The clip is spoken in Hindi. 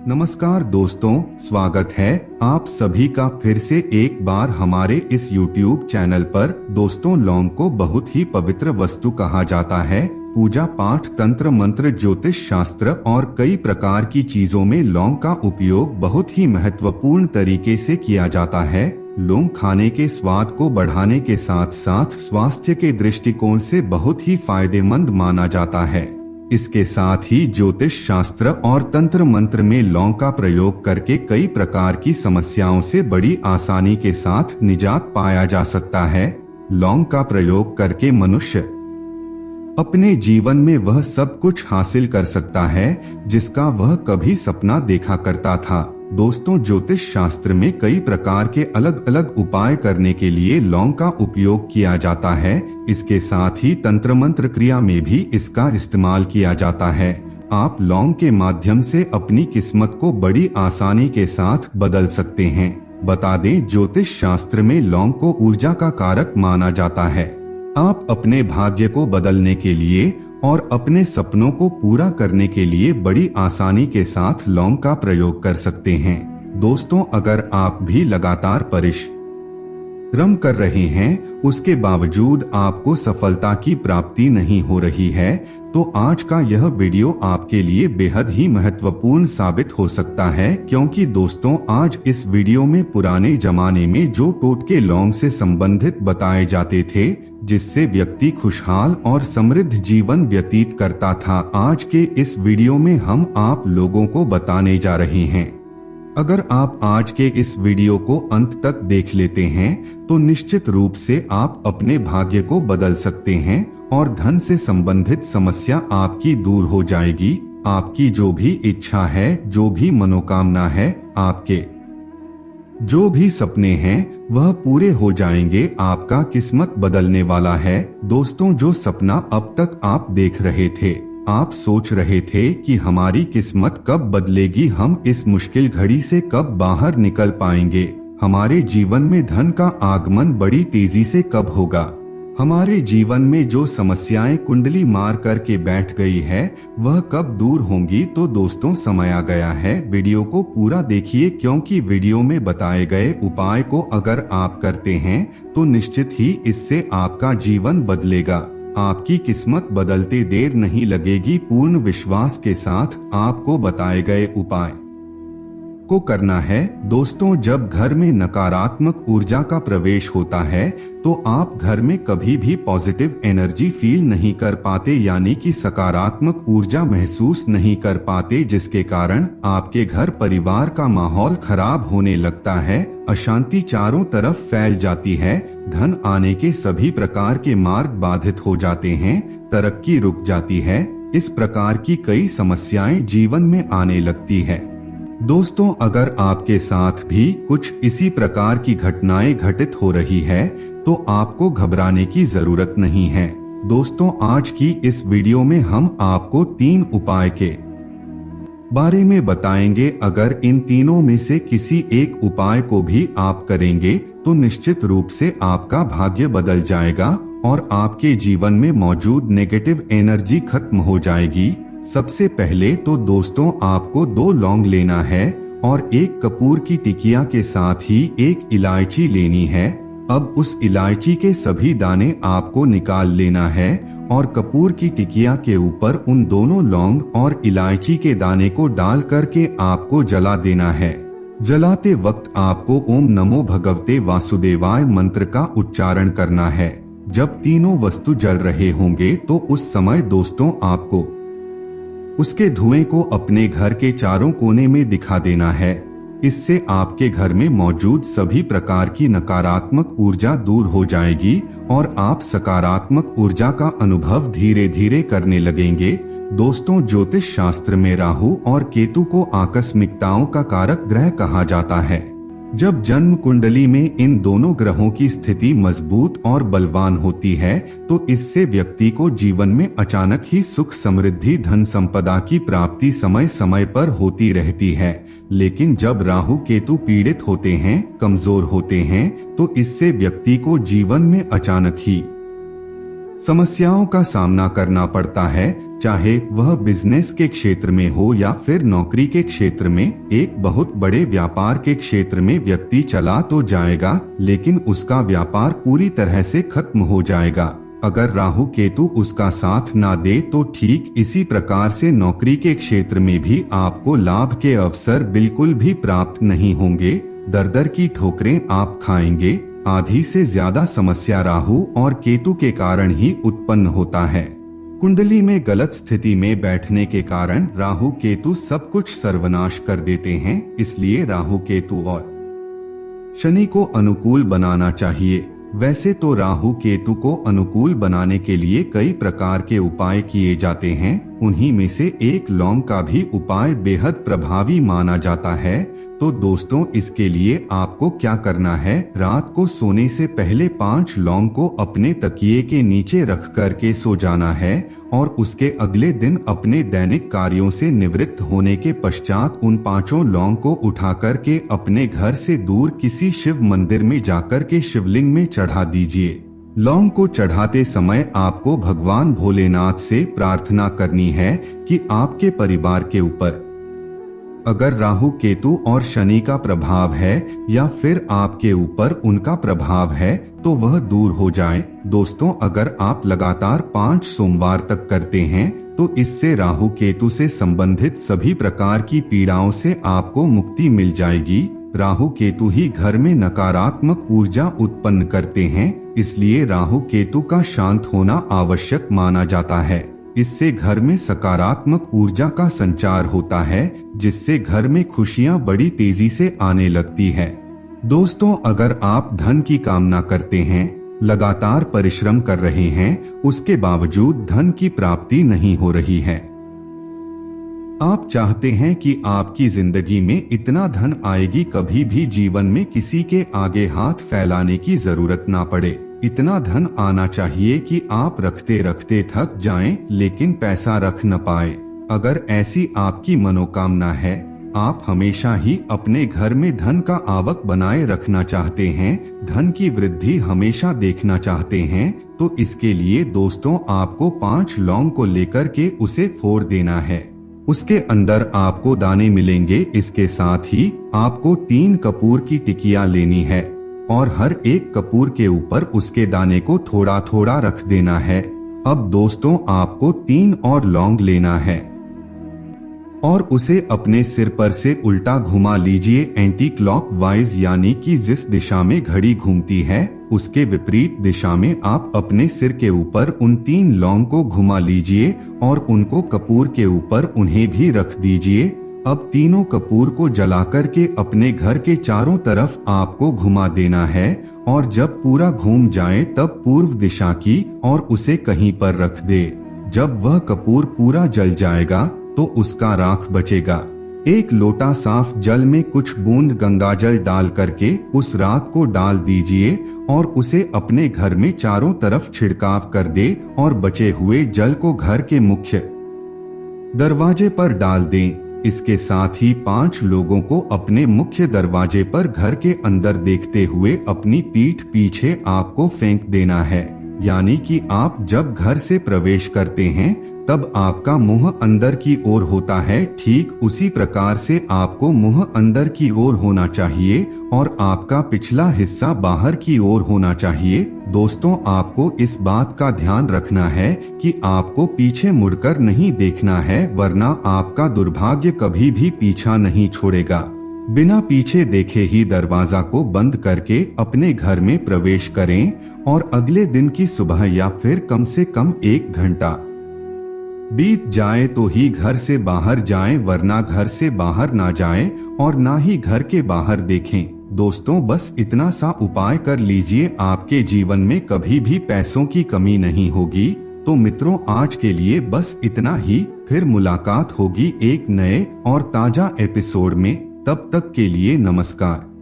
नमस्कार दोस्तों, स्वागत है आप सभी का फिर से एक बार हमारे इस YouTube चैनल पर। दोस्तों, लौंग को बहुत ही पवित्र वस्तु कहा जाता है। पूजा पाठ, तंत्र मंत्र, ज्योतिष शास्त्र और कई प्रकार की चीजों में लौंग का उपयोग बहुत ही महत्वपूर्ण तरीके से किया जाता है। लौंग खाने के स्वाद को बढ़ाने के साथ साथ स्वास्थ्य के दृष्टिकोण से बहुत ही फायदेमंद माना जाता है। इसके साथ ही ज्योतिष शास्त्र और तंत्र मंत्र में लौंग का प्रयोग करके कई प्रकार की समस्याओं से बड़ी आसानी के साथ निजात पाया जा सकता है। लौंग का प्रयोग करके मनुष्य अपने जीवन में वह सब कुछ हासिल कर सकता है जिसका वह कभी सपना देखा करता था। दोस्तों, ज्योतिष शास्त्र में कई प्रकार के अलग अलग उपाय करने के लिए लौंग का उपयोग किया जाता है। इसके साथ ही तंत्र मंत्र क्रिया में भी इसका इस्तेमाल किया जाता है। आप लौंग के माध्यम से अपनी किस्मत को बड़ी आसानी के साथ बदल सकते हैं। बता दें, ज्योतिष शास्त्र में लौंग को ऊर्जा का कारक माना जाता है। आप अपने भाग्य को बदलने के लिए और अपने सपनों को पूरा करने के लिए बड़ी आसानी के साथ लौंग का प्रयोग कर सकते हैं। दोस्तों, अगर आप भी लगातार परिश्रम कर रहे हैं, उसके बावजूद आपको सफलता की प्राप्ति नहीं हो रही है, तो आज का यह वीडियो आपके लिए बेहद ही महत्वपूर्ण साबित हो सकता है। क्योंकि दोस्तों, आज इस वीडियो में पुराने जमाने में जो टोटके लौंग से संबंधित बताए जाते थे, जिससे व्यक्ति खुशहाल और समृद्ध जीवन व्यतीत करता था, आज के इस वीडियो में हम आप लोगों को बताने जा रहे हैं। अगर आप आज के इस वीडियो को अंत तक देख लेते हैं तो निश्चित रूप से आप अपने भाग्य को बदल सकते हैं और धन से संबंधित समस्या आपकी दूर हो जाएगी। आपकी जो भी इच्छा है, जो भी मनोकामना है, आपके जो भी सपने हैं, वह पूरे हो जाएंगे। आपका किस्मत बदलने वाला है। दोस्तों, जो सपना अब तक आप देख रहे थे, आप सोच रहे थे कि हमारी किस्मत कब बदलेगी, हम इस मुश्किल घड़ी से कब बाहर निकल पाएंगे, हमारे जीवन में धन का आगमन बड़ी तेजी से कब होगा, हमारे जीवन में जो समस्याएं कुंडली मार करके बैठ गई है वह कब दूर होंगी, तो दोस्तों समय आ गया है। वीडियो को पूरा देखिए, क्योंकि वीडियो में बताए गए उपाय को अगर आप करते हैं तो निश्चित ही इससे आपका जीवन बदलेगा। आपकी किस्मत बदलते देर नहीं लगेगी। पूर्ण विश्वास के साथ आपको बताए गए उपाय को करना है। दोस्तों, जब घर में नकारात्मक ऊर्जा का प्रवेश होता है तो आप घर में कभी भी पॉजिटिव एनर्जी फील नहीं कर पाते, यानी कि सकारात्मक ऊर्जा महसूस नहीं कर पाते, जिसके कारण आपके घर परिवार का माहौल खराब होने लगता है। अशांति चारों तरफ फैल जाती है। धन आने के सभी प्रकार के मार्ग बाधित हो जाते हैं। तरक्की रुक जाती है। इस प्रकार की कई समस्याएं जीवन में आने लगती है। दोस्तों, अगर आपके साथ भी कुछ इसी प्रकार की घटनाएं घटित हो रही है तो आपको घबराने की जरूरत नहीं है। दोस्तों, आज की इस वीडियो में हम आपको 3 उपाय के बारे में बताएंगे। अगर इन तीनों में से किसी एक उपाय को भी आप करेंगे तो निश्चित रूप से आपका भाग्य बदल जाएगा और आपके जीवन में मौजूद नेगेटिव एनर्जी खत्म हो जाएगी। सबसे पहले तो दोस्तों, आपको 2 लौंग लेना है और 1 कपूर की टिकिया के साथ ही 1 इलायची लेनी है। अब उस इलायची के सभी दाने आपको निकाल लेना है और कपूर की टिकिया के ऊपर उन दोनों लौंग और इलायची के दाने को डाल करके आपको जला देना है। जलाते वक्त आपको ओम नमो भगवते वासुदेवाय मंत्र का उच्चारण करना है। जब तीनों वस्तु जल रहे होंगे तो उस समय दोस्तों आपको उसके धुएं को अपने घर के चारों कोने में दिखा देना है। इससे आपके घर में मौजूद सभी प्रकार की नकारात्मक ऊर्जा दूर हो जाएगी और आप सकारात्मक ऊर्जा का अनुभव धीरे धीरे करने लगेंगे। दोस्तों, ज्योतिष शास्त्र में राहु और केतु को आकस्मिकताओं का कारक ग्रह कहा जाता है। जब जन्म कुंडली में इन दोनों ग्रहों की स्थिति मजबूत और बलवान होती है तो इससे व्यक्ति को जीवन में अचानक ही सुख, समृद्धि, धन संपदा की प्राप्ति समय समय पर होती रहती है। लेकिन जब राहु केतु पीड़ित होते हैं, कमजोर होते हैं, तो इससे व्यक्ति को जीवन में अचानक ही समस्याओं का सामना करना पड़ता है, चाहे वह बिजनेस के क्षेत्र में हो या फिर नौकरी के क्षेत्र में। एक बहुत बड़े व्यापार के क्षेत्र में व्यक्ति चला तो जाएगा, लेकिन उसका व्यापार पूरी तरह से खत्म हो जाएगा अगर राहु केतु उसका साथ ना दे। तो ठीक इसी प्रकार से नौकरी के क्षेत्र में भी आपको लाभ के अवसर बिल्कुल भी प्राप्त नहीं होंगे। दर दर की ठोकरें आप खाएंगे। आधी से ज्यादा समस्या राहु और केतु के कारण ही उत्पन्न होता है। कुंडली में गलत स्थिति में बैठने के कारण राहु केतु सब कुछ सर्वनाश कर देते हैं। इसलिए राहु केतु और शनि को अनुकूल बनाना चाहिए। वैसे तो राहु केतु को अनुकूल बनाने के लिए कई प्रकार के उपाय किए जाते हैं। उन्हीं में से एक लौंग का भी उपाय बेहद प्रभावी माना जाता है। तो दोस्तों, इसके लिए आपको क्या करना है, रात को सोने से पहले 5 लौंग को अपने तकिए के नीचे रख करके सो जाना है और उसके अगले दिन अपने दैनिक कार्यों से निवृत्त होने के पश्चात उन 5 लौंग को उठा करके अपने घर से दूर किसी शिव मंदिर में जाकर के शिवलिंग में चढ़ा दीजिए। लौंग को चढ़ाते समय आपको भगवान भोलेनाथ से प्रार्थना करनी है कि आपके परिवार के ऊपर अगर राहु केतु और शनि का प्रभाव है या फिर आपके ऊपर उनका प्रभाव है तो वह दूर हो जाए। दोस्तों, अगर आप लगातार 5 सोमवार तक करते हैं तो इससे राहु केतु से संबंधित सभी प्रकार की पीड़ाओं से आपको मुक्ति मिल जाएगी। राहु केतु ही घर में नकारात्मक ऊर्जा उत्पन्न करते हैं, इसलिए राहु केतु का शांत होना आवश्यक माना जाता है। इससे घर में सकारात्मक ऊर्जा का संचार होता है, जिससे घर में खुशियां बड़ी तेजी से आने लगती है। दोस्तों, अगर आप धन की कामना करते हैं, लगातार परिश्रम कर रहे हैं, उसके बावजूद धन की प्राप्ति नहीं हो रही है, आप चाहते हैं कि आपकी जिंदगी में इतना धन आएगी, कभी भी जीवन में किसी के आगे हाथ फैलाने की जरूरत ना पड़े। इतना धन आना चाहिए कि आप रखते रखते थक जाएं, लेकिन पैसा रख न पाए। अगर ऐसी आपकी मनोकामना है, आप हमेशा ही अपने घर में धन का आवक बनाए रखना चाहते हैं, धन की वृद्धि हमेशा देखना चाहते हैं, तो इसके लिए दोस्तों आपको 5 लौंग को लेकर के उसे फोड़ देना है। उसके अंदर आपको दाने मिलेंगे। इसके साथ ही आपको 3 कपूर की टिकियां लेनी है और हर एक कपूर के ऊपर उसके दाने को थोड़ा थोड़ा रख देना है। अब दोस्तों, आपको 3 और लौंग लेना है और उसे अपने सिर पर से उल्टा घुमा लीजिए, एंटी क्लॉकवाइज, यानी कि जिस दिशा में घड़ी घूमती है उसके विपरीत दिशा में आप अपने सिर के ऊपर उन 3 लौंग को घुमा लीजिए और उनको कपूर के ऊपर उन्हें भी रख दीजिए। अब तीनों कपूर को जलाकर के अपने घर के चारों तरफ आपको घुमा देना है और जब पूरा घूम जाए तब पूर्व दिशा की और उसे कहीं पर रख दे। जब वह कपूर पूरा जल जाएगा तो उसका राख बचेगा। 1 लोटा साफ जल में कुछ बूंद गंगाजल डाल करके उस राख को डाल दीजिए और उसे अपने घर में चारों तरफ छिड़काव कर दे और बचे हुए जल को घर के मुख्य दरवाजे पर डाल दें। इसके साथ ही 5 लोगों को अपने मुख्य दरवाजे पर घर के अंदर देखते हुए अपनी पीठ पीछे आपको फेंक देना है। यानी कि आप जब घर से प्रवेश करते हैं तब आपका मुंह अंदर की ओर होता है, ठीक उसी प्रकार से आपको मुंह अंदर की ओर होना चाहिए और आपका पिछला हिस्सा बाहर की ओर होना चाहिए। दोस्तों, आपको इस बात का ध्यान रखना है कि आपको पीछे मुड़कर नहीं देखना है, वरना आपका दुर्भाग्य कभी भी पीछा नहीं छोड़ेगा। बिना पीछे देखे ही दरवाजा को बंद करके अपने घर में प्रवेश करें और अगले दिन की सुबह या फिर कम से कम 1 घंटा बीत जाए तो ही घर से बाहर जाएं, वरना घर से बाहर ना जाएं और ना ही घर के बाहर देखें। दोस्तों, बस इतना सा उपाय कर लीजिए, आपके जीवन में कभी भी पैसों की कमी नहीं होगी। तो मित्रों, आज के लिए बस इतना ही। फिर मुलाकात होगी एक नए और ताजा एपिसोड में। तब तक के लिए नमस्कार।